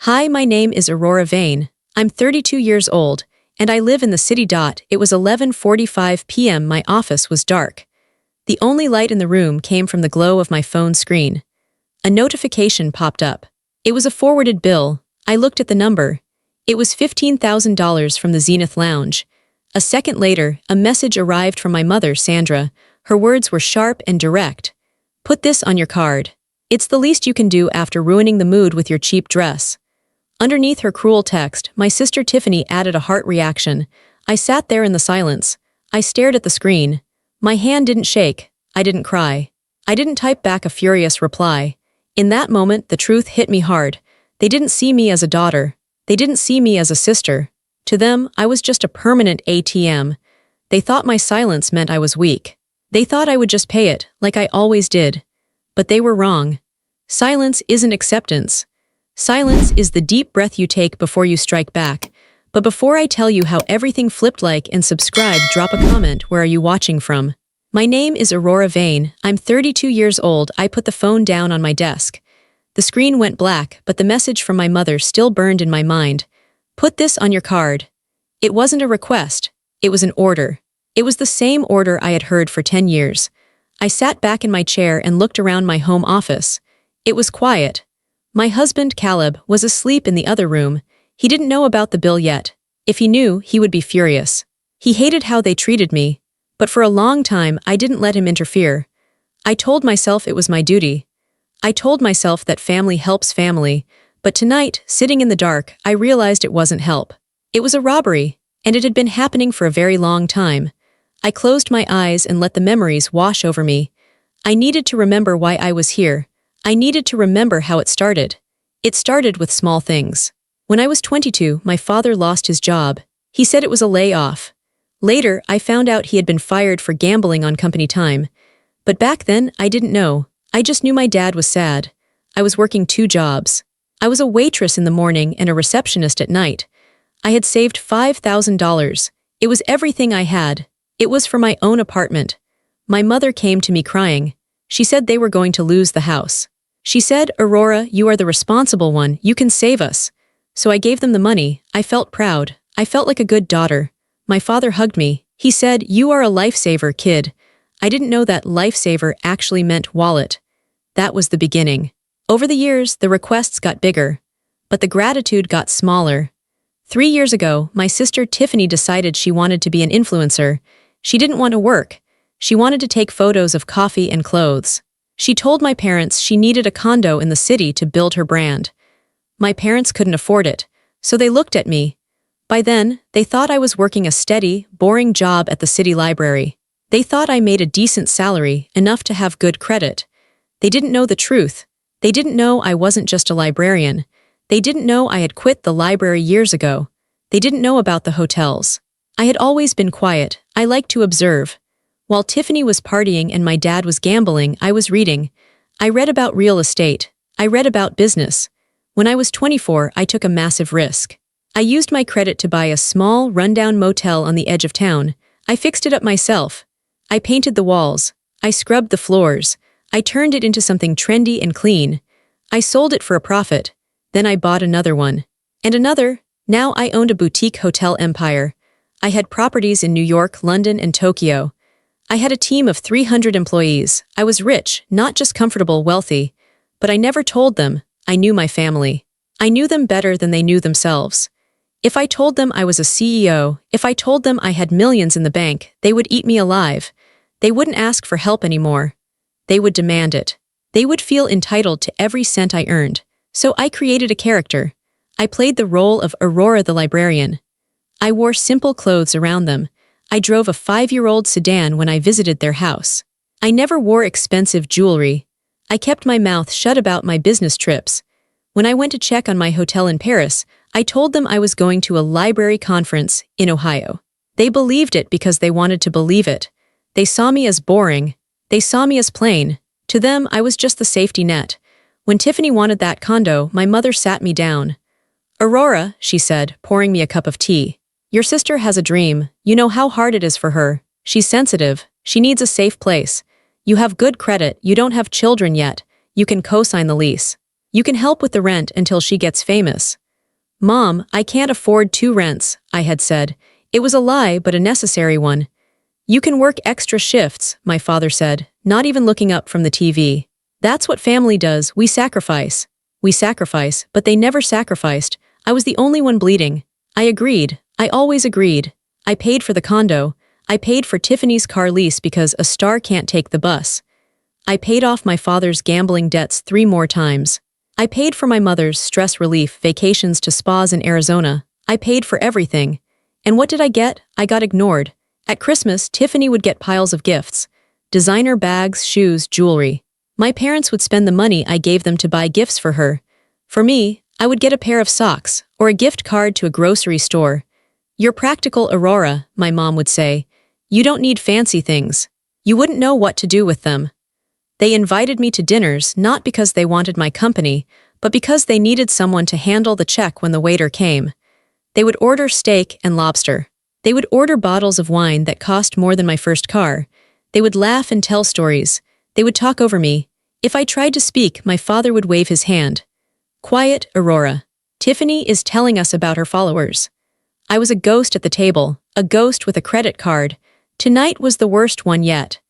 Hi, my name is Aurora Vane. I'm 32 years old, and I live in the city. It was 11:45 p.m. My office was dark. The only light in the room came from the glow of my phone screen. A notification popped up. It was a forwarded bill. I looked at the number. It was $15,000 from the Zenith Lounge. A second later, a message arrived from my mother, Sandra. Her words were sharp and direct. "Put this on your card. It's the least you can do after ruining the mood with your cheap dress." Underneath her cruel text, my sister Tiffany added a heart reaction. I sat there in the silence. I stared at the screen. My hand didn't shake. I didn't cry. I didn't type back a furious reply. In that moment, the truth hit me hard. They didn't see me as a daughter. They didn't see me as a sister. To them, I was just a permanent ATM. They thought my silence meant I was weak. They thought I would just pay it, like I always did. But they were wrong. Silence isn't acceptance. Silence is the deep breath you take before you strike back. But before I tell you how everything flipped, like and subscribe, drop a comment. Where are you watching from? My name is Aurora Vane. I'm 32 years old. I put the phone down on my desk. The screen went black, but the message from my mother still burned in my mind. "Put this on your card." It wasn't a request. It was an order. It was the same order I had heard for 10 years. I sat back in my chair and looked around my home office. It was quiet. My husband, Caleb, was asleep in the other room. He didn't know about the bill yet. If he knew, he would be furious. He hated how they treated me. But for a long time, I didn't let him interfere. I told myself it was my duty. I told myself that family helps family. But tonight, sitting in the dark, I realized it wasn't help. It was a robbery, and it had been happening for a very long time. I closed my eyes and let the memories wash over me. I needed to remember why I was here. I needed to remember how it started. It started with small things. When I was 22, my father lost his job. He said it was a layoff. Later, I found out he had been fired for gambling on company time. But back then, I didn't know. I just knew my dad was sad. I was working 2 jobs. I was a waitress in the morning and a receptionist at night. I had saved $5,000. It was everything I had. It was for my own apartment. My mother came to me crying. She said they were going to lose the house. She said, "Aurora, you are the responsible one. You can save us." So I gave them the money. I felt proud. I felt like a good daughter. My father hugged me. He said, "You are a lifesaver, kid." I didn't know that lifesaver actually meant wallet. That was the beginning. Over the years, the requests got bigger. But the gratitude got smaller. 3 years ago, my sister Tiffany decided she wanted to be an influencer. She didn't want to work. She wanted to take photos of coffee and clothes. She told my parents she needed a condo in the city to build her brand. My parents couldn't afford it, so they looked at me. By then, they thought I was working a steady, boring job at the city library. They thought I made a decent salary, enough to have good credit. They didn't know the truth. They didn't know I wasn't just a librarian. They didn't know I had quit the library years ago. They didn't know about the hotels. I had always been quiet. I liked to observe. While Tiffany was partying and my dad was gambling, I was reading. I read about real estate. I read about business. When I was 24, I took a massive risk. I used my credit to buy a small, rundown motel on the edge of town. I fixed it up myself. I painted the walls. I scrubbed the floors. I turned it into something trendy and clean. I sold it for a profit. Then I bought another one. And another. Now I owned a boutique hotel empire. I had properties in New York, London, and Tokyo. I had a team of 300 employees. I was rich, not just comfortable, wealthy. But I never told them. I knew my family. I knew them better than they knew themselves. If I told them I was a CEO, if I told them I had millions in the bank, they would eat me alive. They wouldn't ask for help anymore. They would demand it. They would feel entitled to every cent I earned. So I created a character. I played the role of Aurora the librarian. I wore simple clothes around them. I drove a 5-year-old sedan when I visited their house. I never wore expensive jewelry. I kept my mouth shut about my business trips. When I went to check on my hotel in Paris, I told them I was going to a library conference in Ohio. They believed it because they wanted to believe it. They saw me as boring. They saw me as plain. To them, I was just the safety net. When Tiffany wanted that condo, my mother sat me down. "Aurora," she said, pouring me a cup of tea. "Your sister has a dream. You know how hard it is for her. She's sensitive. She needs a safe place. You have good credit. You don't have children yet. You can co-sign the lease." You can help with the rent until she gets famous. Mom, I can't afford 2 rents, I had said. It was a lie, but a necessary one. You can work extra shifts, my father said, not even looking up from the TV. That's what family does, we sacrifice. We sacrifice, but they never sacrificed. I was the only one bleeding. I agreed. I always agreed. I paid for the condo. I paid for Tiffany's car lease because a star can't take the bus. I paid off my father's gambling debts 3 more times. I paid for my mother's stress relief vacations to spas in Arizona. I paid for everything. And what did I get? I got ignored. At Christmas, Tiffany would get piles of gifts. Designer bags, shoes, jewelry. My parents would spend the money I gave them to buy gifts for her. For me, I would get a pair of socks or a gift card to a grocery store. You're practical, Aurora, my mom would say. You don't need fancy things. You wouldn't know what to do with them. They invited me to dinners not because they wanted my company, but because they needed someone to handle the check when the waiter came. They would order steak and lobster. They would order bottles of wine that cost more than my first car. They would laugh and tell stories. They would talk over me. If I tried to speak, my father would wave his hand. Quiet, Aurora. Tiffany is telling us about her followers. I was a ghost at the table, a ghost with a credit card. Tonight was the worst one yet.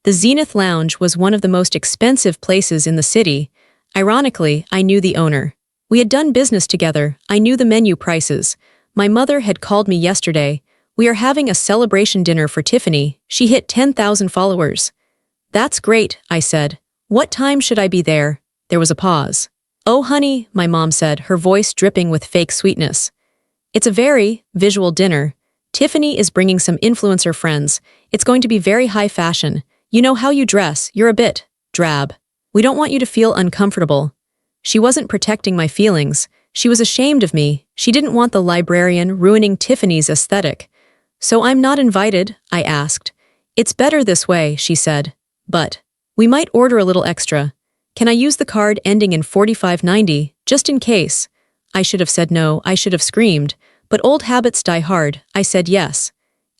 The Zenith Lounge was one of the most expensive places in the city. Ironically, I knew the owner. We had done business together. I knew the menu prices. My mother had called me yesterday. We are having a celebration dinner for Tiffany. She hit 10,000 followers. That's great, I said. What time should I be there? There was a pause. Oh, honey, my mom said, her voice dripping with fake sweetness. It's a very visual dinner. Tiffany is bringing some influencer friends. It's going to be very high fashion. You know how you dress, you're a bit drab. We don't want you to feel uncomfortable. She wasn't protecting my feelings. She was ashamed of me. She didn't want the librarian ruining Tiffany's aesthetic. So I'm not invited, I asked. It's better this way, she said. But we might order a little extra. Can I use the card ending in 4590, just in case? I should have said no, I should have screamed. But old habits die hard, I said yes.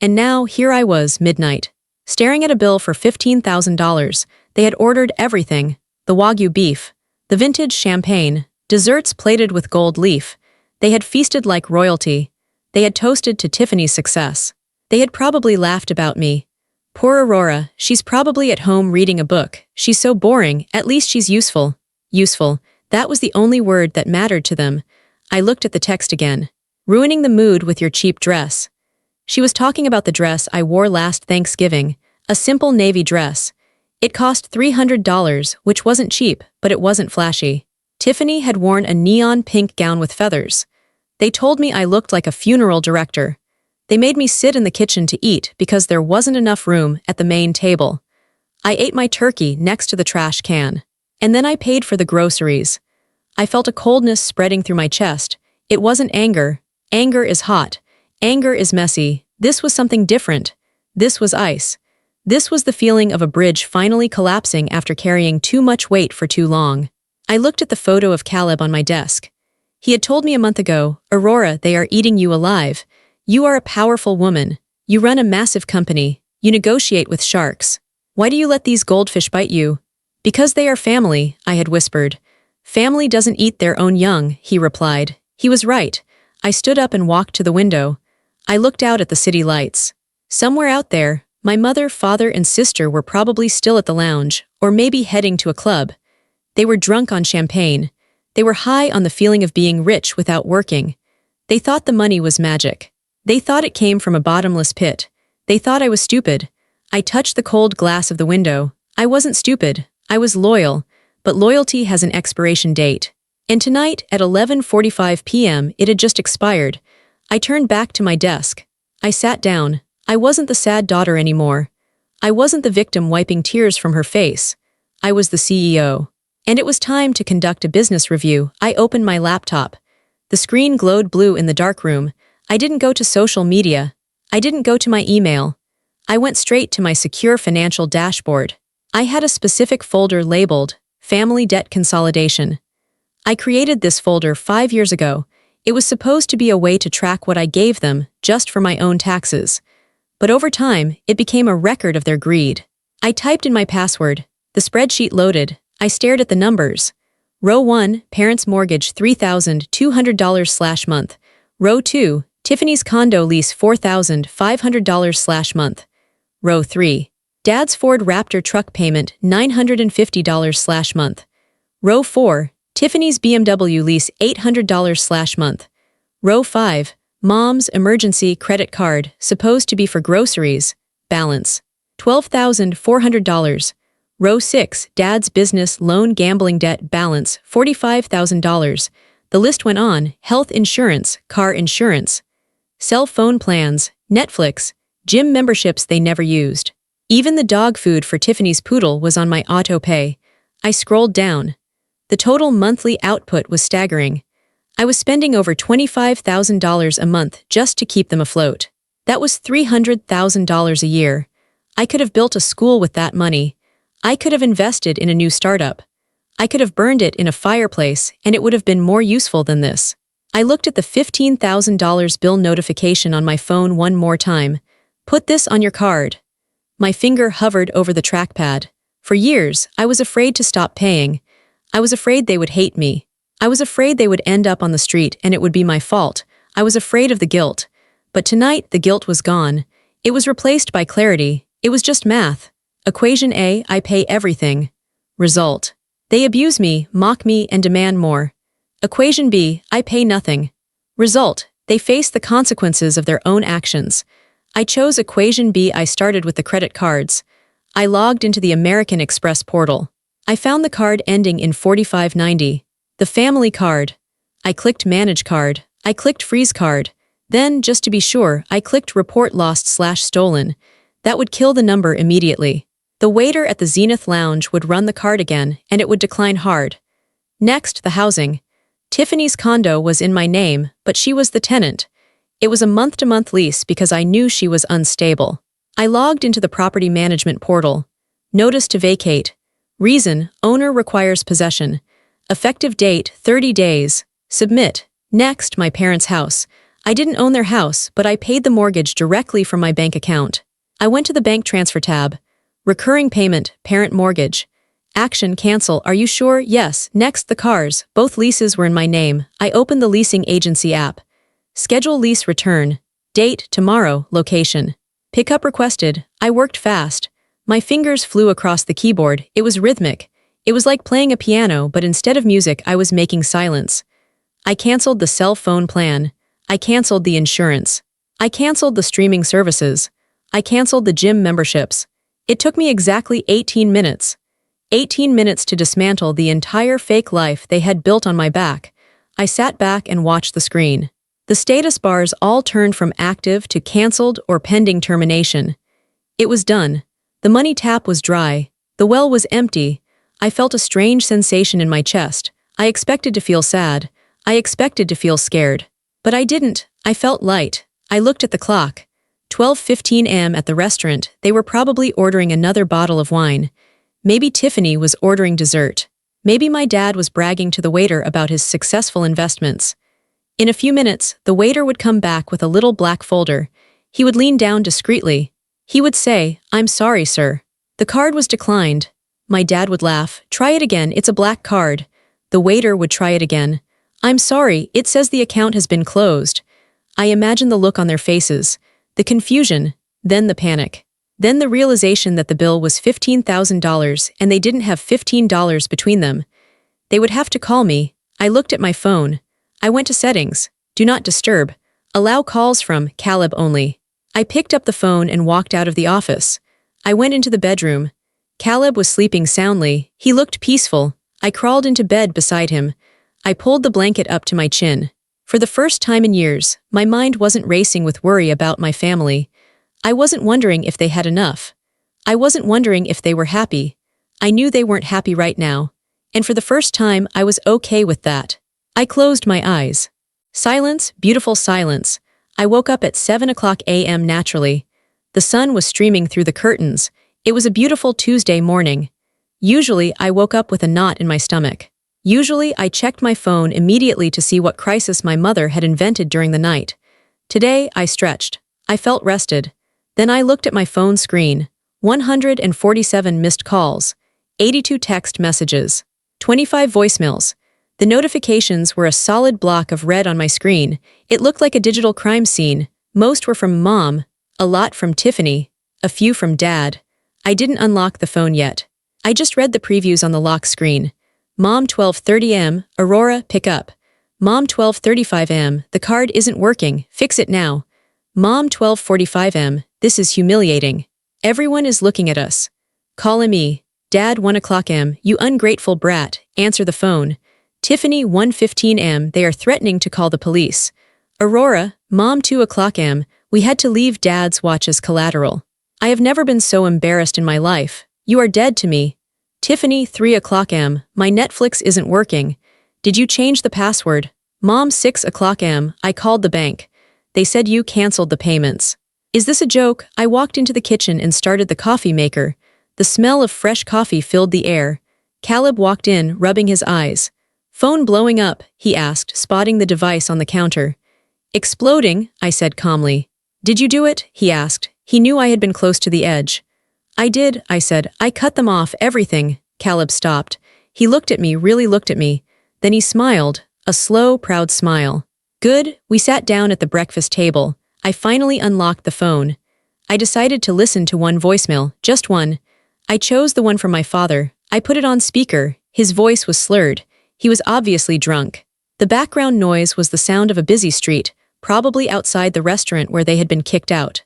And now, here I was, midnight. Staring at a bill for $15,000, they had ordered everything. The Wagyu beef, the vintage champagne, desserts plated with gold leaf. They had feasted like royalty. They had toasted to Tiffany's success. They had probably laughed about me. Poor Aurora, she's probably at home reading a book. She's so boring, at least she's useful. Useful, that was the only word that mattered to them. I looked at the text again. Ruining the mood with your cheap dress. She was talking about the dress I wore last Thanksgiving, a simple navy dress. It cost $300, which wasn't cheap, but it wasn't flashy. Tiffany had worn a neon pink gown with feathers. They told me I looked like a funeral director. They made me sit in the kitchen to eat because there wasn't enough room at the main table. I ate my turkey next to the trash can. And then I paid for the groceries. I felt a coldness spreading through my chest. It wasn't anger. Anger is hot. Anger is messy. This was something different. This was ice. This was the feeling of a bridge finally collapsing after carrying too much weight for too long. I looked at the photo of Caleb on my desk. He had told me a month ago, Aurora, they are eating you alive. You are a powerful woman. You run a massive company. You negotiate with sharks. Why do you let these goldfish bite you? Because they are family, I had whispered. Family doesn't eat their own young, he replied. He was right. I stood up and walked to the window. I looked out at the city lights. Somewhere out there, my mother, father, and sister were probably still at the lounge, or maybe heading to a club. They were drunk on champagne. They were high on the feeling of being rich without working. They thought the money was magic. They thought it came from a bottomless pit. They thought I was stupid. I touched the cold glass of the window. I wasn't stupid. I was loyal. But loyalty has an expiration date. And tonight, at 11:45 p.m., it had just expired. I turned back to my desk. I sat down. I wasn't the sad daughter anymore. I wasn't the victim wiping tears from her face. I was the CEO. And it was time to conduct a business review. I opened my laptop. The screen glowed blue in the dark room. I didn't go to social media. I didn't go to my email. I went straight to my secure financial dashboard. I had a specific folder labeled Family Debt Consolidation. I created this folder 5 years ago. It was supposed to be a way to track what I gave them just for my own taxes. But over time, it became a record of their greed. I typed in my password. The spreadsheet loaded. I stared at the numbers. Row 1, parents' mortgage $3,200/month. Row 2, Tiffany's condo lease $4,500/month. Row 3, dad's Ford Raptor truck payment $950/month. Row 4, Tiffany's BMW lease $800/month. Row 5, mom's emergency credit card, supposed to be for groceries, balance $12,400. Row 6, dad's business loan gambling debt balance $45,000. The list went on: health insurance, car insurance, cell phone plans, Netflix, gym memberships they never used. Even the dog food for Tiffany's poodle was on my auto-pay. I scrolled down. The total monthly output was staggering. I was spending over $25,000 a month just to keep them afloat. That was $300,000 a year. I could have built a school with that money. I could have invested in a new startup. I could have burned it in a fireplace, and it would have been more useful than this. I looked at the $15,000 bill notification on my phone one more time. Put this on your card. My finger hovered over the trackpad. For years, I was afraid to stop paying. I was afraid they would hate me. I was afraid they would end up on the street and it would be my fault. I was afraid of the guilt. But tonight, the guilt was gone. It was replaced by clarity. It was just math. Equation A, I pay everything. Result: they abuse me, mock me, and demand more. Equation B, I pay nothing. Result: they face the consequences of their own actions. I chose equation B. I started with the credit cards. I logged into the American Express portal. I found the card ending in 4590. The family card. I clicked Manage Card. I clicked Freeze Card. Then, just to be sure, I clicked Report Lost/Stolen. That would kill the number immediately. The waiter at the Zenith Lounge would run the card again, and it would decline hard. Next, the housing. Tiffany's condo was in my name, but she was the tenant. It was a month-to-month lease because I knew she was unstable. I logged into the property management portal. Notice to vacate. Reason: owner requires possession. Effective date: 30 days. Submit. Next, my parents' house. I didn't own their house, but I paid the mortgage directly from my bank account. I went to the bank transfer tab. Recurring payment, parent mortgage. Action: cancel. Are you sure? Yes. Next, the cars. Both leases were in my name. I opened the leasing agency app. Schedule lease return. Date: tomorrow. Location: pickup requested. I worked fast. My fingers flew across the keyboard. It was rhythmic. It was like playing a piano, but instead of music, I was making silence. I canceled the cell phone plan. I canceled the insurance. I canceled the streaming services. I canceled the gym memberships. It took me exactly 18 minutes. 18 minutes to dismantle the entire fake life they had built on my back. I sat back and watched the screen. The status bars all turned from active to canceled or pending termination. It was done. The money tap was dry. The well was empty. I felt a strange sensation in my chest. I expected to feel sad. I expected to feel scared. But I didn't. I felt light. I looked at the clock. 12:15 a.m. at the restaurant. They were probably ordering another bottle of wine. Maybe Tiffany was ordering dessert. Maybe my dad was bragging to the waiter about his successful investments. In a few minutes, the waiter would come back with a little black folder. He would lean down discreetly. He would say, "I'm sorry, sir. The card was declined." My dad would laugh. "Try it again, it's a black card." The waiter would try it again. "I'm sorry, it says the account has been closed." I imagined the look on their faces, the confusion, then the panic. Then the realization that the bill was $15,000 and they didn't have $15 between them. They would have to call me. I looked at my phone. I went to settings. Do not disturb. Allow calls from Caleb only. I picked up the phone and walked out of the office. I went into the bedroom. Caleb was sleeping soundly. He looked peaceful. I crawled into bed beside him. I pulled the blanket up to my chin. For the first time in years, my mind wasn't racing with worry about my family. I wasn't wondering if they had enough. I wasn't wondering if they were happy. I knew they weren't happy right now. And for the first time, I was okay with that. I closed my eyes. Silence, beautiful silence. I woke up at 7 a.m. naturally. The sun was streaming through the curtains. It was a beautiful Tuesday morning. Usually, I woke up with a knot in my stomach. Usually, I checked my phone immediately to see what crisis my mother had invented during the night. Today, I stretched. I felt rested. Then I looked at my phone screen. 147 missed calls. 82 text messages. 25 voicemails. The notifications were a solid block of red on my screen. It looked like a digital crime scene. Most were from Mom, a lot from Tiffany, a few from Dad. I didn't unlock the phone yet. I just read the previews on the lock screen. Mom 12:30 am, Aurora, pick up. Mom 12:35 am, the card isn't working, fix it now. Mom 12:45 am, this is humiliating. Everyone is looking at us. Call me. Dad 1 o'clock am, you ungrateful brat, answer the phone. Tiffany 1:15 am, they are threatening to call the police. Aurora, Mom 2 o'clock am, we had to leave Dad's watch as collateral. I have never been so embarrassed in my life. You are dead to me. Tiffany 3 o'clock am, my Netflix isn't working. Did you change the password? Mom 6 o'clock am, I called the bank. They said you canceled the payments. Is this a joke? I walked into the kitchen and started the coffee maker. The smell of fresh coffee filled the air. Caleb walked in, rubbing his eyes. Phone blowing up, he asked, spotting the device on the counter. Exploding, I said calmly. Did you do it? He asked. He knew I had been close to the edge. I did, I said. I cut them off, everything. Caleb stopped. He looked at me, really looked at me. Then he smiled, a slow, proud smile. Good, we sat down at the breakfast table. I finally unlocked the phone. I decided to listen to one voicemail, just one. I chose the one from my father. I put it on speaker. His voice was slurred. He was obviously drunk. The background noise was the sound of a busy street, probably outside the restaurant where they had been kicked out.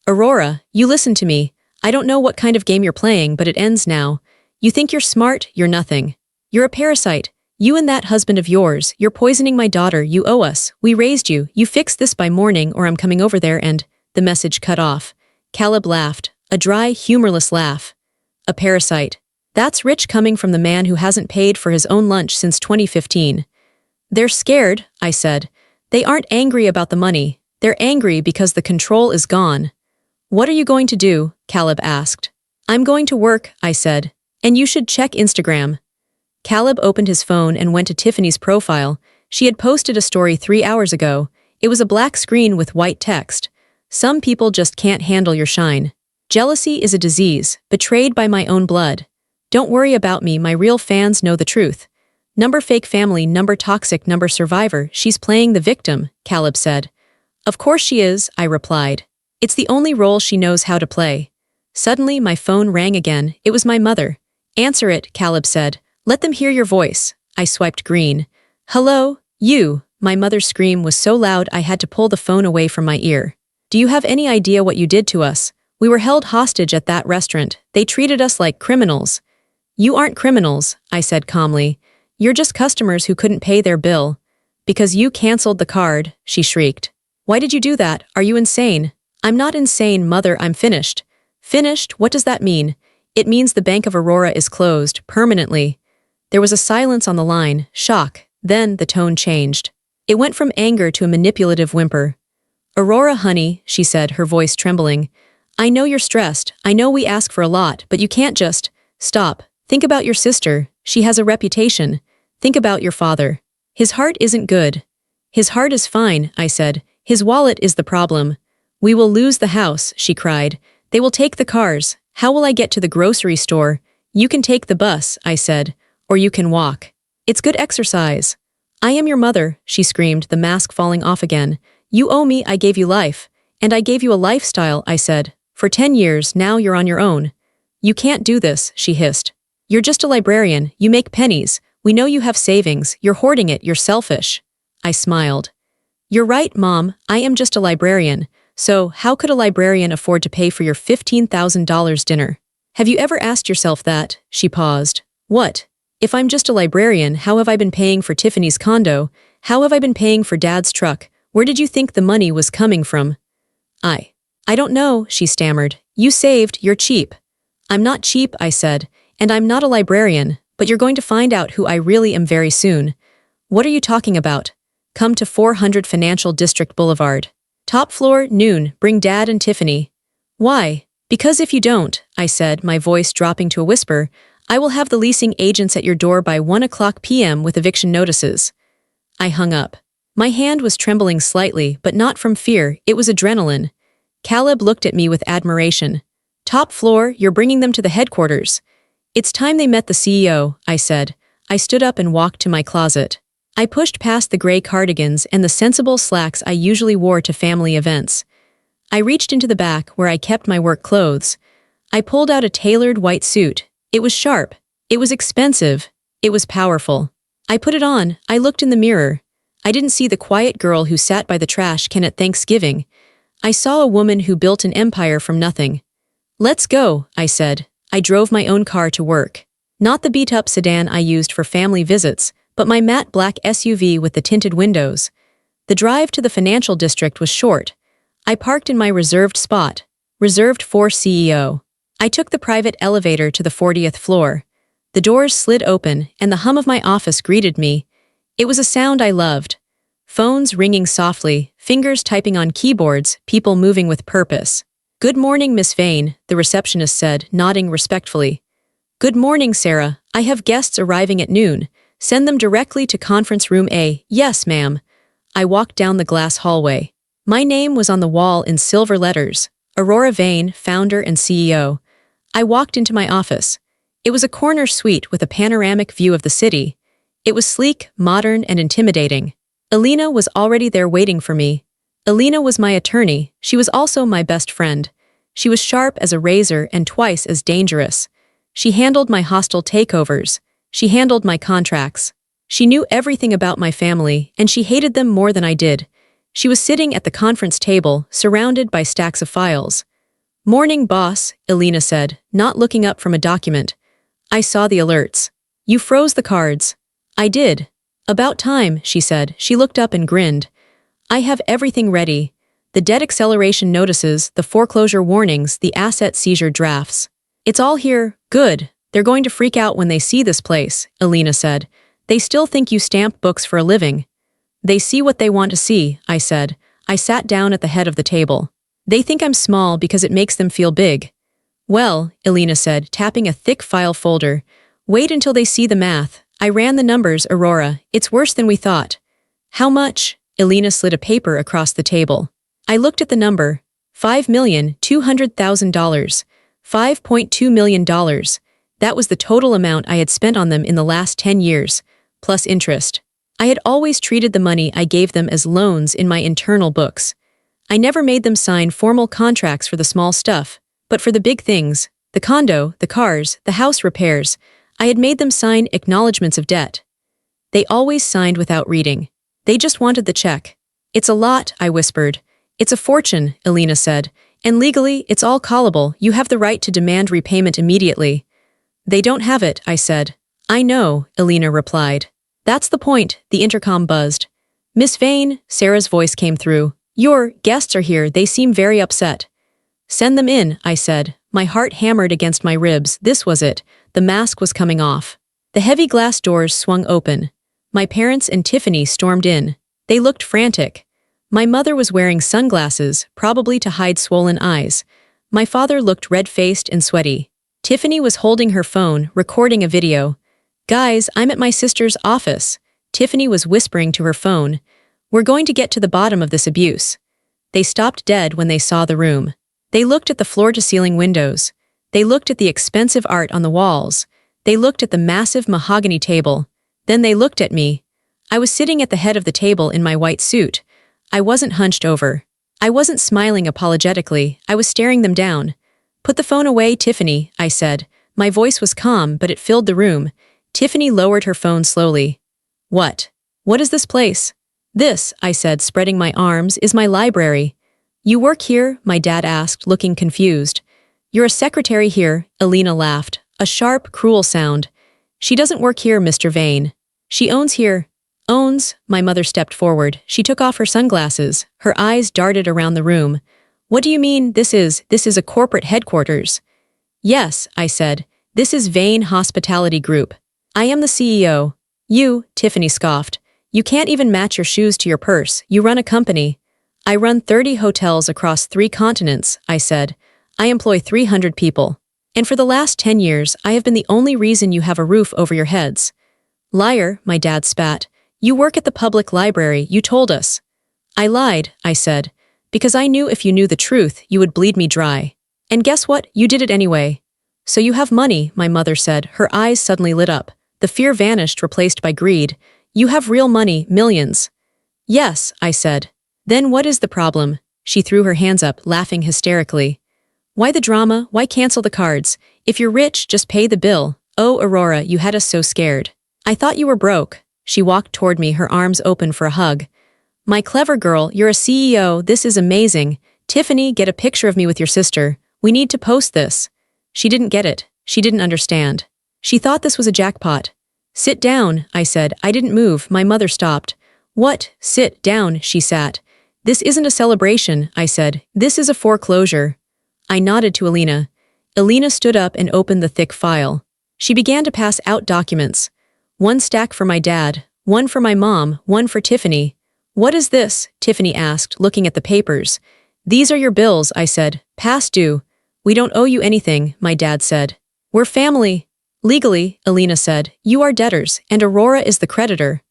Aurora, you listen to me. I don't know what kind of game you're playing, but it ends now. You think you're smart, you're nothing. You're a parasite. You and that husband of yours, you're poisoning my daughter, you owe us. We raised you. You fix this by morning or I'm coming over there and… The message cut off. Caleb laughed, a dry, humorless laugh. A parasite. That's rich coming from the man who hasn't paid for his own lunch since 2015. They're scared, I said. They aren't angry about the money. They're angry because the control is gone. What are you going to do? Caleb asked. I'm going to work, I said. And you should check Instagram. Caleb opened his phone and went to Tiffany's profile. She had posted a story 3 hours ago. It was a black screen with white text. Some people just can't handle your shine. Jealousy is a disease, betrayed by my own blood. Don't worry about me, my real fans know the truth. Number fake family, number toxic, number survivor, she's playing the victim, Caleb said. Of course she is, I replied. It's the only role she knows how to play. Suddenly my phone rang again. It was my mother. Answer it, Caleb said. Let them hear your voice. I swiped green. Hello, you. My mother's scream was so loud I had to pull the phone away from my ear. Do you have any idea what you did to us? We were held hostage at that restaurant. They treated us like criminals. You aren't criminals, I said calmly. You're just customers who couldn't pay their bill. Because you canceled the card, she shrieked. Why did you do that? Are you insane? I'm not insane, Mother, I'm finished. Finished? What does that mean? It means the Bank of Aurora is closed, permanently. There was a silence on the line, shock. Then the tone changed. It went from anger to a manipulative whimper. Aurora, honey, she said, her voice trembling. I know you're stressed. I know we ask for a lot, but you can't just… Stop. Think about your sister. She has a reputation. Think about your father. His heart isn't good. His heart is fine, I said. His wallet is the problem. We will lose the house, she cried. They will take the cars. How will I get to the grocery store? You can take the bus, I said. Or you can walk. It's good exercise. I am your mother, she screamed, the mask falling off again. You owe me, I gave you life. And I gave you a lifestyle, I said. For 10 years, now you're on your own. You can't do this, she hissed. You're just a librarian, you make pennies. We know you have savings, you're hoarding it, you're selfish. I smiled. You're right, Mom, I am just a librarian. So, how could a librarian afford to pay for your $15,000 dinner? Have you ever asked yourself that? She paused. What? If I'm just a librarian, how have I been paying for Tiffany's condo? How have I been paying for Dad's truck? Where did you think the money was coming from? I don't know, she stammered. You saved, you're cheap. I'm not cheap, I said, and I'm not a librarian, but you're going to find out who I really am very soon. What are you talking about? Come to 400 Financial District Boulevard. Top floor, noon, bring Dad and Tiffany. Why? Because if you don't, I said, my voice dropping to a whisper, I will have the leasing agents at your door by 1:00 p.m. with eviction notices. I hung up. My hand was trembling slightly, but not from fear, it was adrenaline. Caleb looked at me with admiration. Top floor, you're bringing them to the headquarters. It's time they met the CEO, I said. I stood up and walked to my closet. I pushed past the gray cardigans and the sensible slacks I usually wore to family events. I reached into the back where I kept my work clothes. I pulled out a tailored white suit. It was sharp. It was expensive. It was powerful. I put it on. I looked in the mirror. I didn't see the quiet girl who sat by the trash can at Thanksgiving. I saw a woman who built an empire from nothing. "Let's go," I said. I drove my own car to work. Not the beat-up sedan I used for family visits, but my matte black SUV with the tinted windows. The drive to the financial district was short. I parked in my reserved spot, reserved for CEO. I took the private elevator to the 40th floor. The doors slid open, and the hum of my office greeted me. It was a sound I loved. Phones ringing softly, fingers typing on keyboards, people moving with purpose. "Good morning, Miss Vane," the receptionist said, nodding respectfully. "Good morning, Sarah. I have guests arriving at noon. Send them directly to conference room A." "Yes, ma'am." I walked down the glass hallway. My name was on the wall in silver letters. Aurora Vane, founder and CEO. I walked into my office. It was a corner suite with a panoramic view of the city. It was sleek, modern, and intimidating. Alina was already there waiting for me. Alina was my attorney. She was also my best friend. She was sharp as a razor and twice as dangerous. She handled my hostile takeovers. She handled my contracts. She knew everything about my family, and she hated them more than I did. She was sitting at the conference table, surrounded by stacks of files. "Morning, boss," Alina said, not looking up from a document. I saw the alerts. "You froze the cards." "I did." "About time," she said. She looked up and grinned. "I have everything ready. The debt acceleration notices, the foreclosure warnings, the asset seizure drafts. It's all here." "Good. They're going to freak out when they see this place," Alina said. "They still think you stamp books for a living." "They see what they want to see," I said. I sat down at the head of the table. "They think I'm small because it makes them feel big." "Well," Alina said, tapping a thick file folder. "Wait until they see the math. I ran the numbers, Aurora. It's worse than we thought." "How much?" Alina slid a paper across the table. I looked at the number. $5,200,000. $5.2 million. That was the total amount I had spent on them in the last 10 years, plus interest. I had always treated the money I gave them as loans in my internal books. I never made them sign formal contracts for the small stuff, but for the big things, the condo, the cars, the house repairs, I had made them sign acknowledgments of debt. They always signed without reading. They just wanted the check. "It's a lot," I whispered. "It's a fortune," Alina said. "And legally, it's all callable. You have the right to demand repayment immediately." "They don't have it," I said. "I know," Alina replied. "That's the point," the intercom buzzed. "Miss Vane," Sarah's voice came through. "Your guests are here. They seem very upset." "Send them in," I said. My heart hammered against my ribs. This was it. The mask was coming off. The heavy glass doors swung open. My parents and Tiffany stormed in. They looked frantic. My mother was wearing sunglasses, probably to hide swollen eyes. My father looked red-faced and sweaty. Tiffany was holding her phone, recording a video. "Guys, I'm at my sister's office." Tiffany was whispering to her phone. "We're going to get to the bottom of this abuse." They stopped dead when they saw the room. They looked at the floor-to-ceiling windows. They looked at the expensive art on the walls. They looked at the massive mahogany table. Then they looked at me. I was sitting at the head of the table in my white suit. I wasn't hunched over. I wasn't smiling apologetically. I was staring them down. "Put the phone away, Tiffany," I said. My voice was calm, but it filled the room. Tiffany lowered her phone slowly. "What? What is this place?" "This," I said, spreading my arms, "is my library." "You work here?" my dad asked, looking confused. "You're a secretary here," Alina laughed. A sharp, cruel sound. "She doesn't work here, Mr. Vane. She owns here." "Owns?" My mother stepped forward. She took off her sunglasses. Her eyes darted around the room. "What do you mean, this is a corporate headquarters?" "Yes," I said. "This is Vane Hospitality Group. I am the CEO." "You," Tiffany scoffed. "You can't even match your shoes to your purse. You run a company." "I run 30 hotels across 3 continents," I said. "I employ 300 people. And for the last 10 years, I have been the only reason you have a roof over your heads." "Liar," my dad spat. "You work at the public library, you told us." "I lied," I said. "Because I knew if you knew the truth, you would bleed me dry. And guess what? You did it anyway." "So you have money," my mother said, her eyes suddenly lit up. The fear vanished, replaced by greed. You have real money, millions. Yes, I said. Then what is the problem? She threw her hands up, laughing hysterically. Why the drama? Why cancel the cards? If you're rich, just pay the bill. Oh, Aurora, you had us so scared. I thought you were broke. She walked toward me, her arms open for a hug. My clever girl, you're a CEO, this is amazing. Tiffany, get a picture of me with your sister. We need to post this. She didn't get it. She didn't understand. She thought this was a jackpot. Sit down, I said. I didn't move. My mother stopped. What? Sit down, she sat. This isn't a celebration, I said. This is a foreclosure. I nodded to Alina. Alina stood up and opened the thick file. She began to pass out documents. One stack for my dad, one for my mom, one for Tiffany. What is this? Tiffany asked, looking at the papers. These are your bills, I said. Past due. We don't owe you anything, my dad said. We're family. Legally, Alina said, you are debtors, and Aurora is the creditor.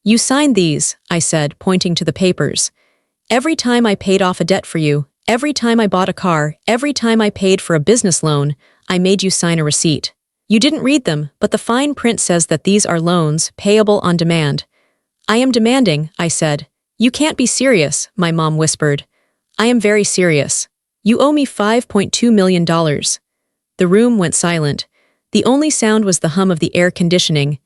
You signed these, I said, pointing to the papers. Every time I paid off a debt for you, every time I bought a car, every time I paid for a business loan, I made you sign a receipt. You didn't read them, but the fine print says that these are loans, payable on demand. I am demanding, I said. You can't be serious, my mom whispered. I am very serious. You owe me $5.2 million. The room went silent. The only sound was the hum of the air conditioning.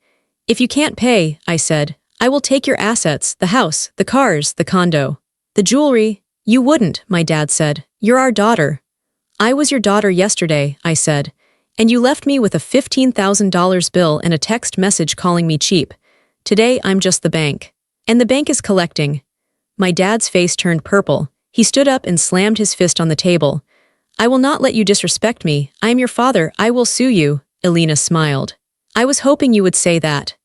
If you can't pay, I said, I will take your assets, the house, the cars, the condo. The jewelry. You wouldn't, my dad said. You're our daughter. I was your daughter yesterday, I said. And you left me with a $15,000 bill and a text message calling me cheap. Today I'm just the bank. And the bank is collecting. My dad's face turned purple. He stood up and slammed his fist on the table. I will not let you disrespect me. I am your father. I will sue you. Alina smiled. I was hoping you would say that.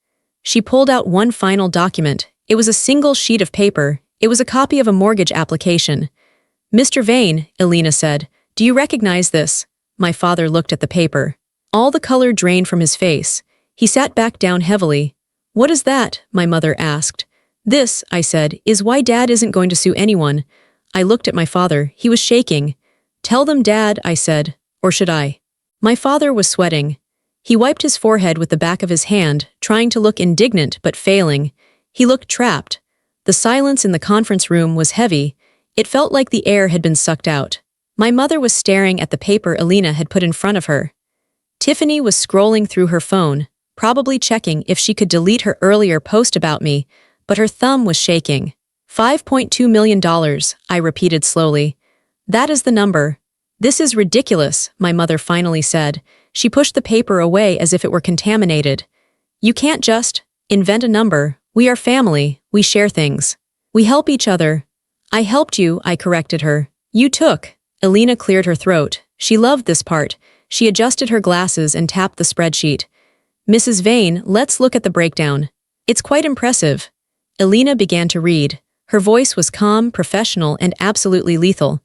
She pulled out one final document. It was a single sheet of paper. It was a copy of a mortgage application. Mr. Vane, Alina said, do you recognize this? My father looked at the paper. All the color drained from his face. He sat back down heavily. What is that? My mother asked. This, I said, is why Dad isn't going to sue anyone. I looked at my father. He was shaking. Tell them, Dad, I said. Or should I? My father was sweating. He wiped his forehead with the back of his hand, trying to look indignant but failing. He looked trapped. The silence in the conference room was heavy. It felt like the air had been sucked out. My mother was staring at the paper Alina had put in front of her. Tiffany was scrolling through her phone, probably checking if she could delete her earlier post about me, but her thumb was shaking. $5.2 million, I repeated slowly. That is the number. This is ridiculous, my mother finally said. She pushed the paper away as if it were contaminated. You can't just invent a number. We are family. We share things. We help each other. I helped you, I corrected her. You took. Alina cleared her throat. She loved this part. She adjusted her glasses and tapped the spreadsheet. Mrs. Vane, let's look at the breakdown. It's quite impressive. Alina began to read. Her voice was calm, professional, and absolutely lethal.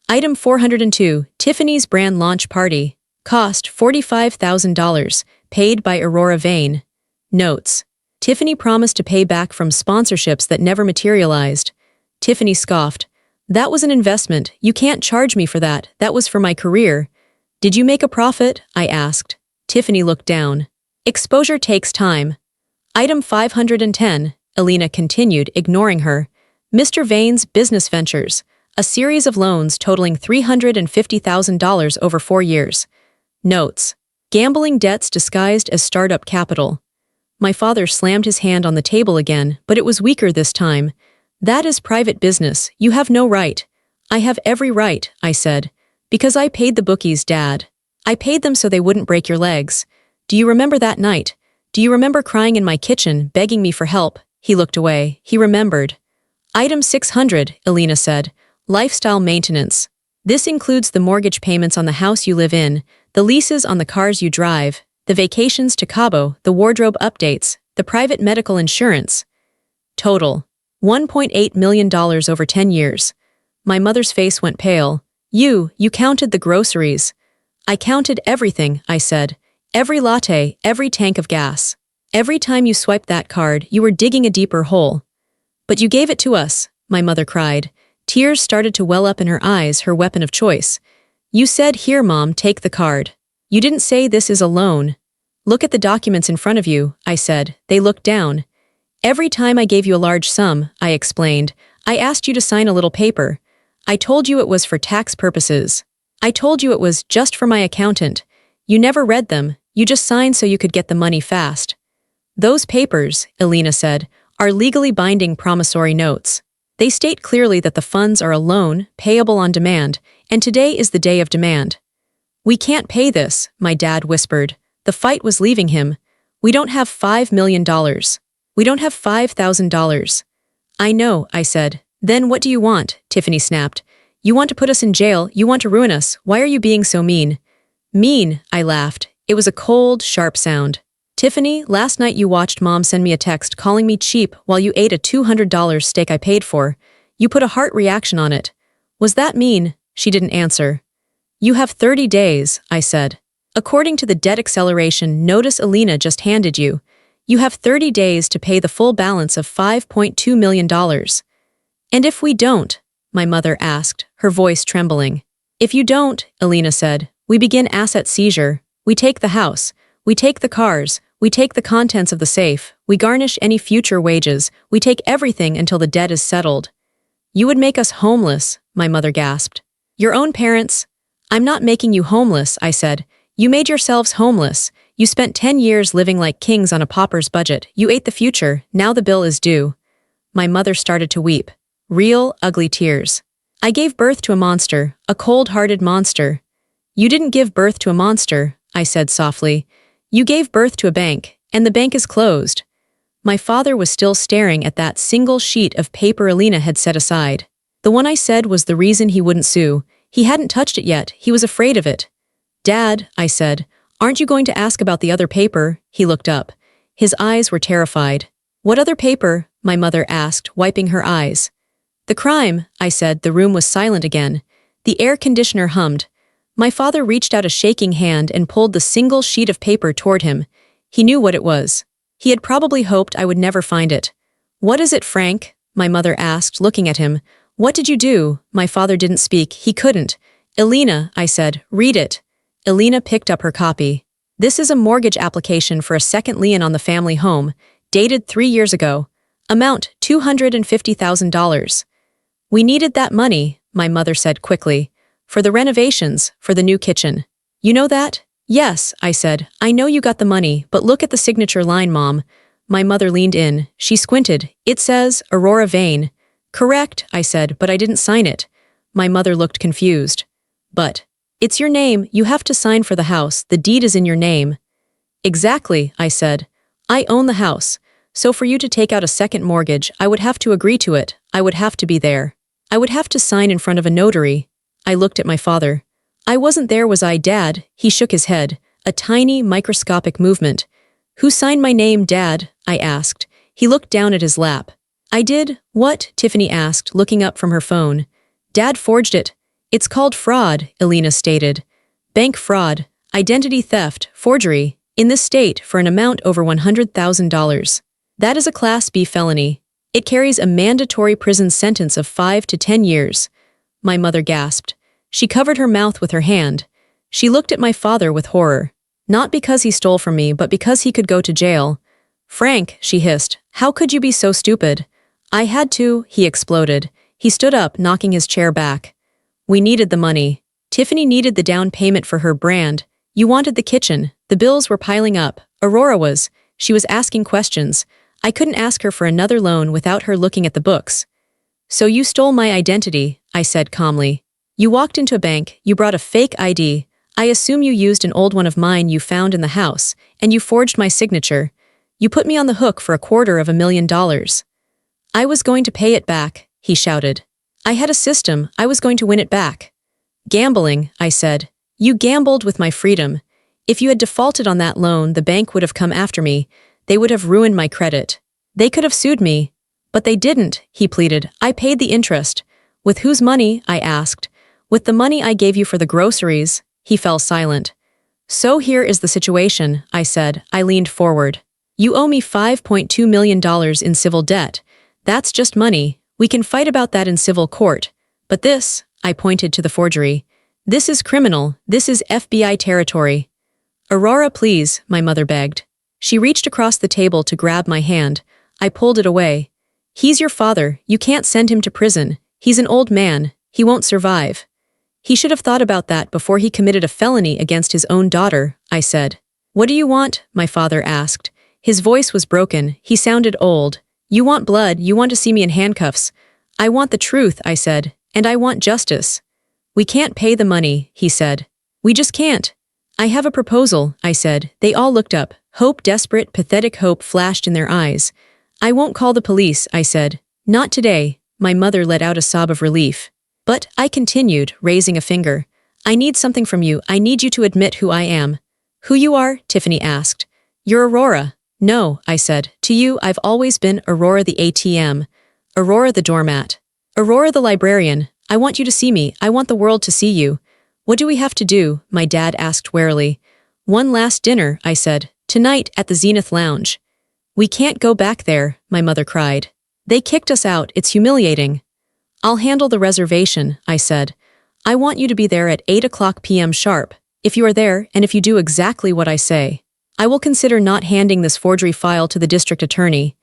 Item 402, Tiffany's brand launch party. Cost $45,000. Paid by Aurora Vane. Notes. Tiffany promised to pay back from sponsorships that never materialized. Tiffany scoffed. That was an investment. You can't charge me for that. That was for my career. Did you make a profit? I asked. Tiffany looked down. Exposure takes time. Item 510, Alina continued, ignoring her. Mr. Vane's business ventures. A series of loans totaling $350,000 over 4 years. Notes. Gambling debts disguised as startup capital. My father slammed his hand on the table again, but it was weaker this time. That is private business. You have no right. I have every right, I said. Because I paid the bookies, Dad. I paid them so they wouldn't break your legs. Do you remember that night? Do you remember crying in my kitchen, begging me for help? He looked away. He remembered. Item 600, Alina said. Lifestyle maintenance. This includes the mortgage payments on the house you live in, the leases on the cars you drive, the vacations to Cabo, the wardrobe updates, the private medical insurance. Total. $1.8 million over 10 years. My mother's face went pale. You counted the groceries. I counted everything, I said. Every latte, every tank of gas. Every time you swiped that card, you were digging a deeper hole. But you gave it to us, my mother cried. Tears started to well up in her eyes, her weapon of choice. You said, here, Mom, take the card. You didn't say this is a loan. Look at the documents in front of you, I said. They looked down. Every time I gave you a large sum, I explained, I asked you to sign a little paper. I told you it was for tax purposes. I told you it was just for my accountant. You never read them, you just signed so you could get the money fast. Those papers, Elena said, are legally binding promissory notes. They state clearly that the funds are a loan, payable on demand, and today is the day of demand. We can't pay this, my dad whispered. The fight was leaving him. We don't have $5 million. We don't have $5,000. I know, I said. Then what do you want? Tiffany snapped. You want to put us in jail, you want to ruin us, why are you being so mean? Mean, I laughed. It was a cold, sharp sound. Tiffany, last night you watched Mom send me a text calling me cheap while you ate a $200 steak I paid for. You put a heart reaction on it. Was that mean? She didn't answer. You have 30 days, I said. According to the debt acceleration notice Elena just handed you, you have 30 days to pay the full balance of $5.2 million. And if we don't? My mother asked, her voice trembling. If you don't, Elena said, we begin asset seizure. We take the house. We take the cars. We take the contents of the safe. We garnish any future wages. We take everything until the debt is settled. You would make us homeless, my mother gasped. Your own parents? I'm not making you homeless, I said. You made yourselves homeless. You spent 10 years living like kings on a pauper's budget. You ate the future. Now the bill is due. My mother started to weep. Real, ugly tears. I gave birth to a monster, a cold-hearted monster. You didn't give birth to a monster, I said softly. You gave birth to a bank, and the bank is closed. My father was still staring at that single sheet of paper Elena had set aside. The one I said was the reason he wouldn't sue. He hadn't touched it yet, he was afraid of it. Dad, I said, aren't you going to ask about the other paper? He looked up. His eyes were terrified. What other paper? My mother asked, wiping her eyes. The crime, I said. The room was silent again. The air conditioner hummed. My father reached out a shaking hand and pulled the single sheet of paper toward him. He knew what it was. He had probably hoped I would never find it. What is it, Frank? My mother asked, looking at him. What did you do? My father didn't speak. He couldn't. Elena, I said, read it. Elena picked up her copy. This is a mortgage application for a second lien on the family home, dated 3 years ago. Amount, $250,000. We needed that money, my mother said quickly. For the renovations, for the new kitchen. You know that? Yes, I said. I know you got the money, but look at the signature line, Mom. My mother leaned in. She squinted. It says, Aurora Vane. Correct, I said, but I didn't sign it. My mother looked confused. But, it's your name, you have to sign for the house, the deed is in your name. Exactly, I said. I own the house, so for you to take out a second mortgage, I would have to agree to it, I would have to be there. I would have to sign in front of a notary. I looked at my father. I wasn't there, was I, Dad? He shook his head, a tiny, microscopic movement. Who signed my name, Dad? I asked. He looked down at his lap. I did? What? Tiffany asked, looking up from her phone. Dad forged it. It's called fraud, Elena stated. Bank fraud, identity theft, forgery, in this state for an amount over $100,000. That is a Class B felony. It carries a mandatory prison sentence of 5 to 10 years. My mother gasped. She covered her mouth with her hand. She looked at my father with horror. Not because he stole from me, but because he could go to jail. Frank, she hissed, how could you be so stupid? I had to, he exploded. He stood up, knocking his chair back. We needed the money. Tiffany needed the down payment for her brand. You wanted the kitchen. The bills were piling up. Aurora was. She was asking questions. I couldn't ask her for another loan without her looking at the books. So you stole my identity, I said calmly. You walked into a bank, you brought a fake ID. I assume you used an old one of mine you found in the house, and you forged my signature. You put me on the hook for $250,000. I was going to pay it back, he shouted. I had a system, I was going to win it back. Gambling, I said. You gambled with my freedom. If you had defaulted on that loan, the bank would have come after me. They would have ruined my credit. They could have sued me. But they didn't, he pleaded. I paid the interest. With whose money? I asked. With the money I gave you for the groceries. He fell silent. So here is the situation, I said. I leaned forward. You owe me $5.2 million in civil debt. That's just money. We can fight about that in civil court. But this, I pointed to the forgery. This is criminal. This is FBI territory. Aurora, please, my mother begged. She reached across the table to grab my hand. I pulled it away. He's your father, you can't send him to prison. He's an old man, he won't survive. He should have thought about that before he committed a felony against his own daughter, I said. What do you want? My father asked. His voice was broken, he sounded old. You want blood, you want to see me in handcuffs. I want the truth, I said, and I want justice. We can't pay the money, he said. We just can't. I have a proposal, I said. They all looked up. Hope, desperate, pathetic hope flashed in their eyes. I won't call the police, I said. Not today. My mother let out a sob of relief. But, I continued, raising a finger. I need something from you. I need you to admit who I am. Who you are? Tiffany asked. You're Aurora. No, I said. To you, I've always been Aurora the ATM. Aurora the doormat. Aurora the librarian. I want you to see me. I want the world to see you. What do we have to do? My dad asked warily. One last dinner, I said. Tonight at the Zenith Lounge. We can't go back there, my mother cried. They kicked us out. It's humiliating. I'll handle the reservation, I said. I want you to be there at 8 p.m. sharp. If you are there, and if you do exactly what I say, I will consider not handing this forgery file to the district attorney.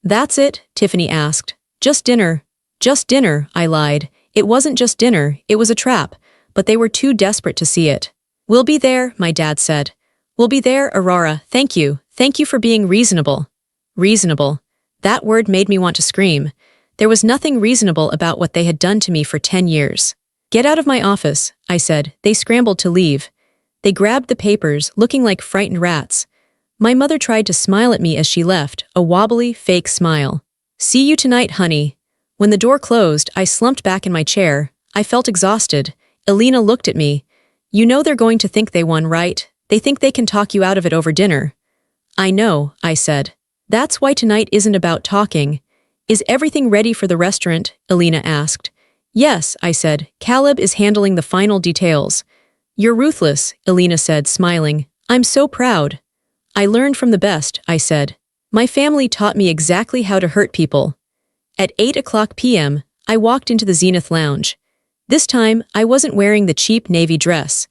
That's it? Tiffany asked. Just dinner. Just dinner, I lied. It wasn't just dinner, it was a trap, but they were too desperate to see it. We'll be there, my dad said. We'll be there, Aurora. Thank you. Thank you for being reasonable. Reasonable. That word made me want to scream. There was nothing reasonable about what they had done to me for 10 years. Get out of my office, I said. They scrambled to leave. They grabbed the papers, looking like frightened rats. My mother tried to smile at me as she left, a wobbly, fake smile. See you tonight, honey. When the door closed, I slumped back in my chair. I felt exhausted. Elena looked at me. You know they're going to think they won, right? They think they can talk you out of it over dinner. I know, I said. That's why tonight isn't about talking. Is everything ready for the restaurant? Elena asked. Yes, I said. Caleb is handling the final details. You're ruthless, Elena said, smiling. I'm so proud. I learned from the best, I said. My family taught me exactly how to hurt people. At 8 p.m., I walked into the Zenith Lounge. This time, I wasn't wearing the cheap navy dress.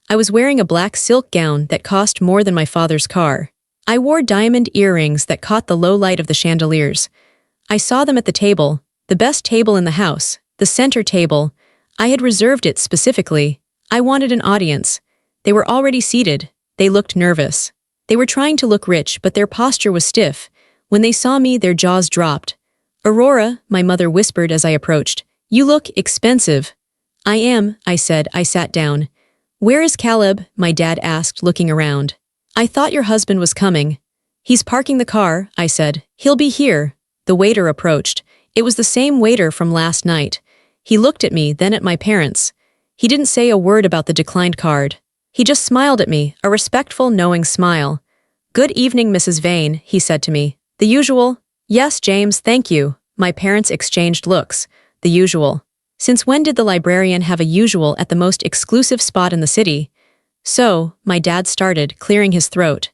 I was wearing a black silk gown that cost more than my father's car. I wore diamond earrings that caught the low light of the chandeliers. I saw them at the table, the best table in the house, the center table. I had reserved it specifically. I wanted an audience. They were already seated. They looked nervous. They were trying to look rich, but their posture was stiff. When they saw me, their jaws dropped. Aurora, my mother whispered as I approached. You look expensive. I am, I said. I sat down. Where is Caleb? My dad asked, looking around. I thought your husband was coming. He's parking the car, I said. He'll be here. The waiter approached. It was the same waiter from last night. He looked at me, then at my parents. He didn't say a word about the declined card. He just smiled at me, a respectful, knowing smile. Good evening, Mrs. Vane, he said to me. The usual? Yes, James, thank you. My parents exchanged looks. The usual. Since when did the librarian have a usual at the most exclusive spot in the city? So, my dad started, clearing his throat.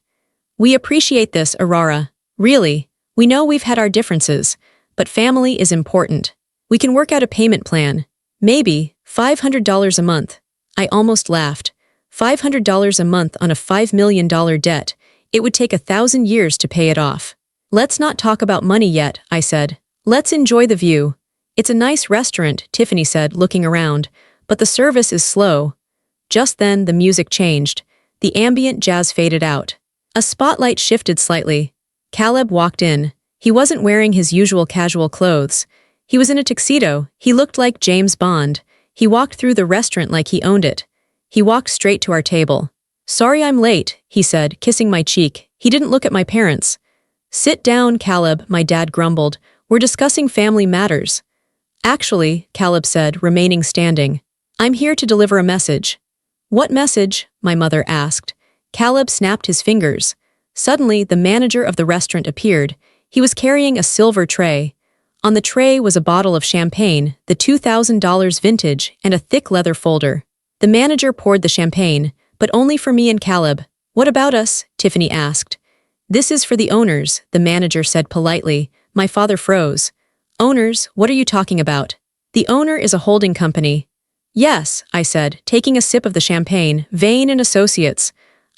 We appreciate this, Aurora. Really. We know we've had our differences, but family is important. We can work out a payment plan. Maybe $500 a month. I almost laughed. $500 a month on a $5 million debt. It would take 1,000 years to pay it off. Let's not talk about money yet, I said. Let's enjoy the view. It's a nice restaurant, Tiffany said, looking around, but the service is slow. Just then, the music changed. The ambient jazz faded out. A spotlight shifted slightly. Caleb walked in. He wasn't wearing his usual casual clothes. He was in a tuxedo. He looked like James Bond. He walked through the restaurant like he owned it. He walked straight to our table. Sorry I'm late, he said, kissing my cheek. He didn't look at my parents. Sit down, Caleb, my dad grumbled. We're discussing family matters. Actually, Caleb said, remaining standing. I'm here to deliver a message. What message? My mother asked. Caleb snapped his fingers. Suddenly, the manager of the restaurant appeared. He was carrying a silver tray. On the tray was a bottle of champagne, the $2,000 vintage, and a thick leather folder. The manager poured the champagne, but only for me and Caleb. What about us? Tiffany asked. This is for the owners, the manager said politely. My father froze. Owners, what are you talking about? The owner is a holding company. Yes, I said, taking a sip of the champagne, Vane and Associates.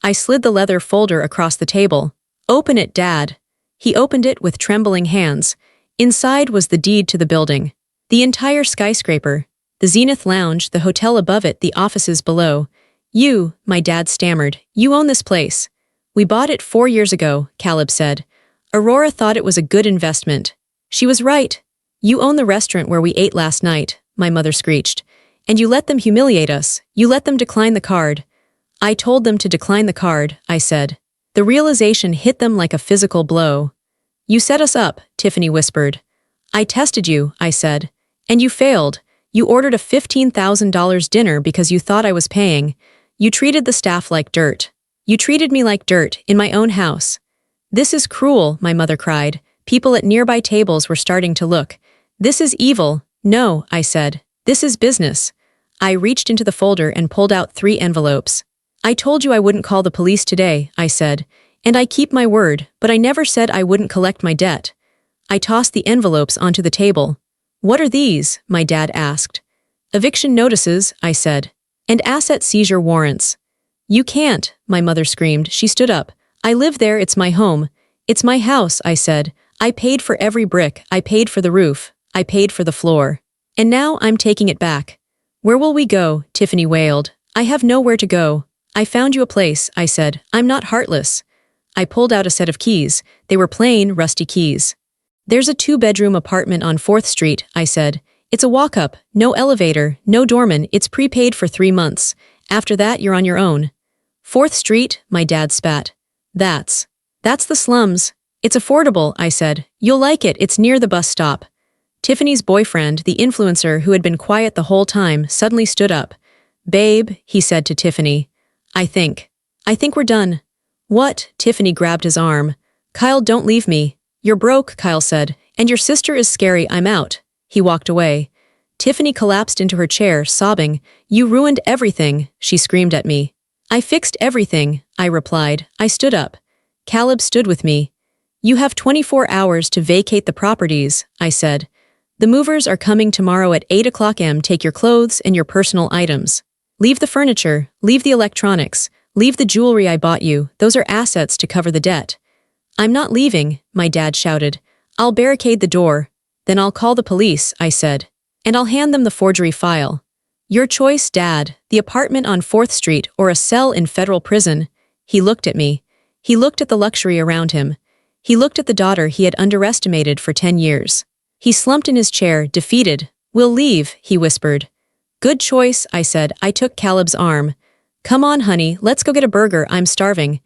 I slid the leather folder across the table. Open it, Dad. He opened it with trembling hands. Inside was the deed to the building. The entire skyscraper. The Zenith Lounge, the hotel above it, the offices below. You, my dad stammered, you own this place. We bought it 4 years ago, Caleb said. Aurora thought it was a good investment. She was right. You own the restaurant where we ate last night, my mother screeched. And you let them humiliate us. You let them decline the card. I told them to decline the card, I said. The realization hit them like a physical blow. You set us up, Tiffany whispered. I tested you, I said. And you failed. You ordered a $15,000 dinner because you thought I was paying. You treated the staff like dirt. You treated me like dirt, in my own house. This is cruel, my mother cried. People at nearby tables were starting to look. This is evil. No, I said. This is business. I reached into the folder and pulled out 3 envelopes. I told you I wouldn't call the police today, I said. And I keep my word, but I never said I wouldn't collect my debt. I tossed the envelopes onto the table. What are these? My dad asked. Eviction notices, I said. And asset seizure warrants. You can't, my mother screamed. She stood up. I live there, it's my home. It's my house, I said. I paid for every brick, I paid for the roof, I paid for the floor. And now I'm taking it back. Where will we go? Tiffany wailed. I have nowhere to go. I found you a place, I said. I'm not heartless. I pulled out a set of keys. They were plain, rusty keys. There's a 2-bedroom apartment on 4th Street, I said. It's a walk-up, no elevator, no doorman, it's prepaid for 3 months. After that, you're on your own. 4th Street, my dad spat. That's the slums. It's affordable, I said. You'll like it, it's near the bus stop. Tiffany's boyfriend, the influencer who had been quiet the whole time, suddenly stood up. Babe, he said to Tiffany. I think we're done. What? Tiffany grabbed his arm. Kyle, don't leave me. You're broke, Kyle said. And your sister is scary, I'm out. He walked away. Tiffany collapsed into her chair, sobbing. You ruined everything, she screamed at me. I fixed everything, I replied. I stood up. Caleb stood with me. You have 24 hours to vacate the properties, I said. The movers are coming tomorrow at 8 o'clock am. Take your clothes and your personal items. Leave the furniture, leave the electronics, leave the jewelry I bought you. Those are assets to cover the debt. I'm not leaving, my dad shouted. I'll barricade the door. Then I'll call the police, I said. And I'll hand them the forgery file. Your choice, Dad, the apartment on 4th Street or a cell in federal prison. He looked at me. He looked at the luxury around him. He looked at the daughter he had underestimated for 10 years. He slumped in his chair, defeated. We'll leave, he whispered. Good choice, I said. I took Caleb's arm. Come on, honey, let's go get a burger, I'm starving.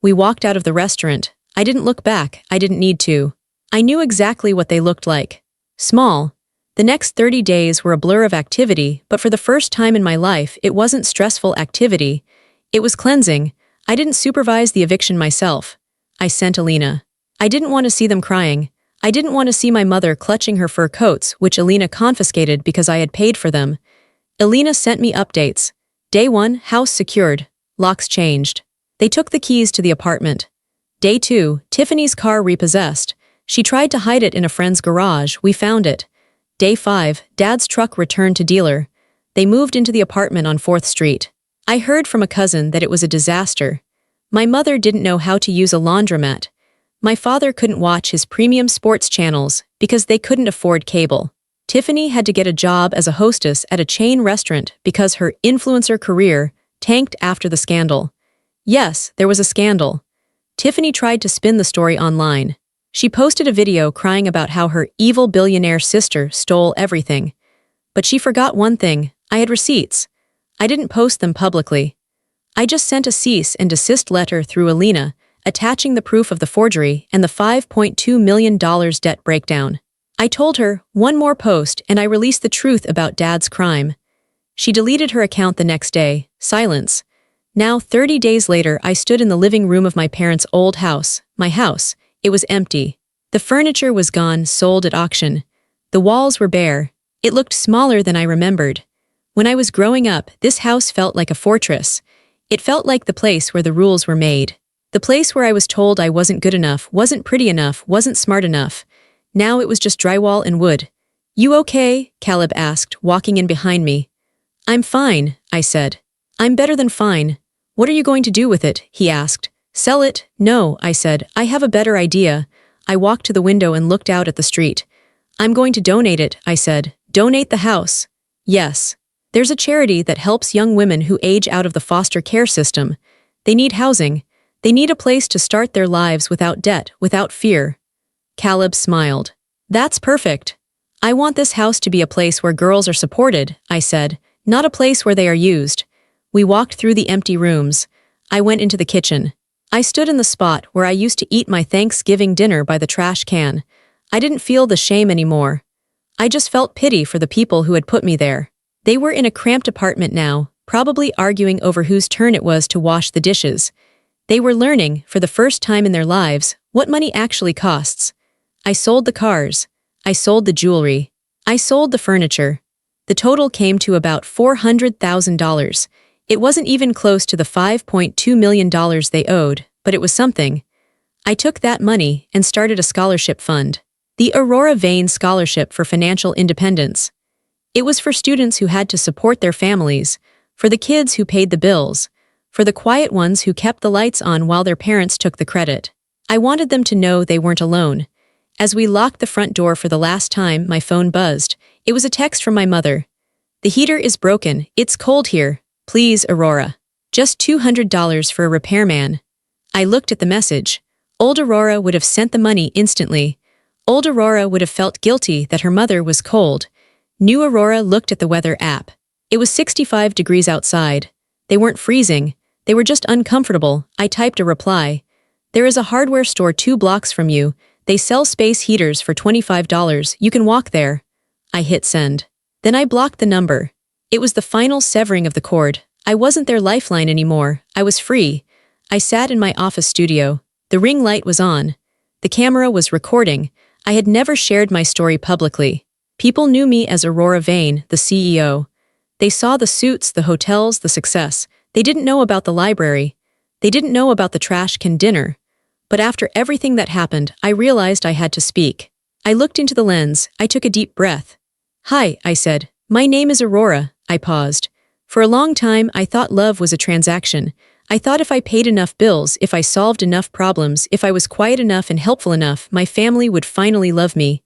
We walked out of the restaurant. I didn't look back, I didn't need to. I knew exactly what they looked like. Small. The next 30 days were a blur of activity, but for the first time in my life, it wasn't stressful activity. It was cleansing. I didn't supervise the eviction myself. I sent Alina. I didn't want to see them crying. I didn't want to see my mother clutching her fur coats, which Alina confiscated because I had paid for them. Alina sent me updates. Day 1, house secured. Locks changed. They took the keys to the apartment. Day 2, Tiffany's car repossessed. She tried to hide it in a friend's garage. We found it. Day 5, Dad's truck returned to dealer. They moved into the apartment on 4th Street. I heard from a cousin that it was a disaster. My mother didn't know how to use a laundromat. My father couldn't watch his premium sports channels because they couldn't afford cable. Tiffany had to get a job as a hostess at a chain restaurant because her influencer career tanked after the scandal. Yes, there was a scandal. Tiffany tried to spin the story online. She posted a video crying about how her evil billionaire sister stole everything. But she forgot one thing. I had receipts. I didn't post them publicly. I just sent a cease and desist letter through Alina, attaching the proof of the forgery and the $5.2 million debt breakdown. I told her, one more post and I released the truth about Dad's crime. She deleted her account the next day. Silence. Now, 30 days later, I stood in the living room of my parents' old house. My house. It was empty. The furniture was gone, sold at auction. The walls were bare. It looked smaller than I remembered. When I was growing up, this house felt like a fortress. It felt like the place where the rules were made. The place where I was told I wasn't good enough, wasn't pretty enough, wasn't smart enough. Now it was just drywall and wood. You okay? Caleb asked, walking in behind me. I'm fine, I said. I'm better than fine. What are you going to do with it? He asked. Sell it? No, I said. I have a better idea. I walked to the window and looked out at the street. I'm going to donate it, I said. Donate the house. Yes. There's a charity that helps young women who age out of the foster care system. They need housing. They need a place to start their lives without debt, without fear. Caleb smiled. That's perfect. I want this house to be a place where girls are supported, I said, not a place where they are used. We walked through the empty rooms. I went into the kitchen. I stood in the spot where I used to eat my Thanksgiving dinner by the trash can. I didn't feel the shame anymore. I just felt pity for the people who had put me there. They were in a cramped apartment now, probably arguing over whose turn it was to wash the dishes. They were learning, for the first time in their lives, what money actually costs. I sold the cars. I sold the jewelry. I sold the furniture. The total came to about $400,000. It wasn't even close to the $5.2 million they owed, but it was something. I took that money and started a scholarship fund. The Aurora Vane Scholarship for Financial Independence. It was for students who had to support their families, for the kids who paid the bills, for the quiet ones who kept the lights on while their parents took the credit. I wanted them to know they weren't alone. As we locked the front door for the last time, my phone buzzed. It was a text from my mother. The heater is broken. It's cold here. Please, Aurora. Just $200 for a repairman. I looked at the message. Old Aurora would have sent the money instantly. Old Aurora would have felt guilty that her mother was cold. New Aurora looked at the weather app. It was 65 degrees outside. They weren't freezing. They were just uncomfortable. I typed a reply. There is a hardware store 2 blocks from you. They sell space heaters for $25. You can walk there. I hit send. Then I blocked the number. It was the final severing of the cord. I wasn't their lifeline anymore. I was free. I sat in my office studio. The ring light was on. The camera was recording. I had never shared my story publicly. People knew me as Aurora Vane, the CEO. They saw the suits, the hotels, the success. They didn't know about the library. They didn't know about the trash can dinner. But after everything that happened, I realized I had to speak. I looked into the lens. I took a deep breath. Hi, I said. My name is Aurora. I paused. For a long time, I thought love was a transaction. I thought if I paid enough bills, if I solved enough problems, if I was quiet enough and helpful enough, my family would finally love me.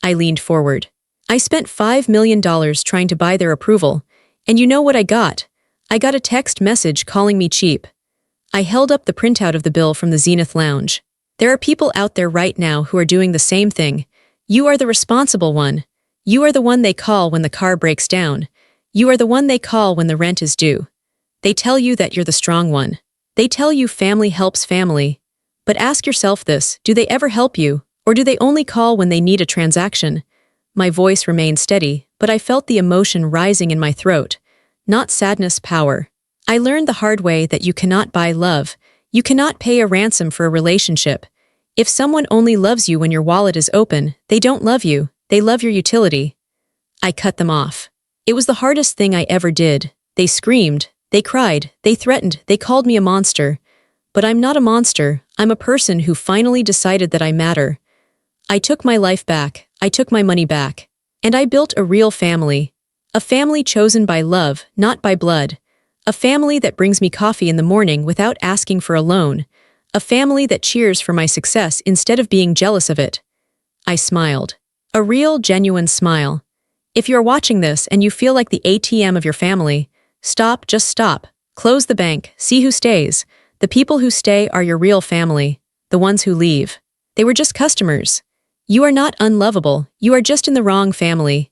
I leaned forward. I spent $5 million trying to buy their approval. And you know what I got? I got a text message calling me cheap. I held up the printout of the bill from the Zenith Lounge. There are people out there right now who are doing the same thing. You are the responsible one. You are the one they call when the car breaks down. You are the one they call when the rent is due. They tell you that you're the strong one. They tell you family helps family. But ask yourself this, do they ever help you, or do they only call when they need a transaction? My voice remained steady, but I felt the emotion rising in my throat. Not sadness, power. I learned the hard way that you cannot buy love. You cannot pay a ransom for a relationship. If someone only loves you when your wallet is open, they don't love you, they love your utility. I cut them off. It was the hardest thing I ever did. They screamed, they cried, they threatened, they called me a monster. But I'm not a monster, I'm a person who finally decided that I matter. I took my life back, I took my money back. And I built a real family. A family chosen by love, not by blood. A family that brings me coffee in the morning without asking for a loan. A family that cheers for my success instead of being jealous of it. I smiled. A real, genuine smile. If you're watching this and you feel like the ATM of your family, stop, just stop. Close the bank, see who stays. The people who stay are your real family. The ones who leave. They were just customers. You are not unlovable, you are just in the wrong family.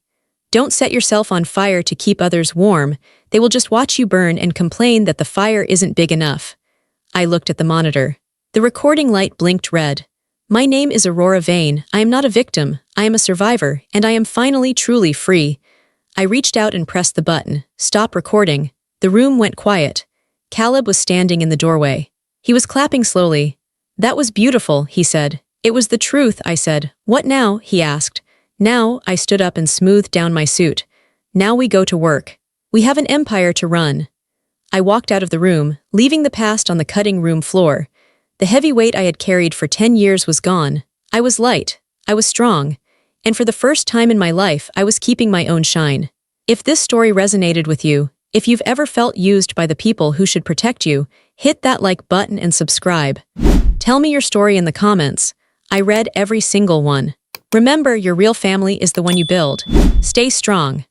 Don't set yourself on fire to keep others warm. They will just watch you burn and complain that the fire isn't big enough. I looked at the monitor. The recording light blinked red. My name is Aurora Vane. I am not a victim. I am a survivor, and I am finally truly free. I reached out and pressed the button. Stop recording. The room went quiet. Caleb was standing in the doorway. He was clapping slowly. That was beautiful, he said. It was the truth, I said. What now? He asked. Now, I stood up and smoothed down my suit. Now we go to work. We have an empire to run. I walked out of the room, leaving the past on the cutting room floor. The heavy weight I had carried for 10 years was gone. I was light. I was strong. And for the first time in my life, I was keeping my own shine. If this story resonated with you, If you've ever felt used by the people who should protect you, hit that like button and subscribe. Tell me your story in the comments. I read every single one. Remember, your real family is the one you build. Stay strong.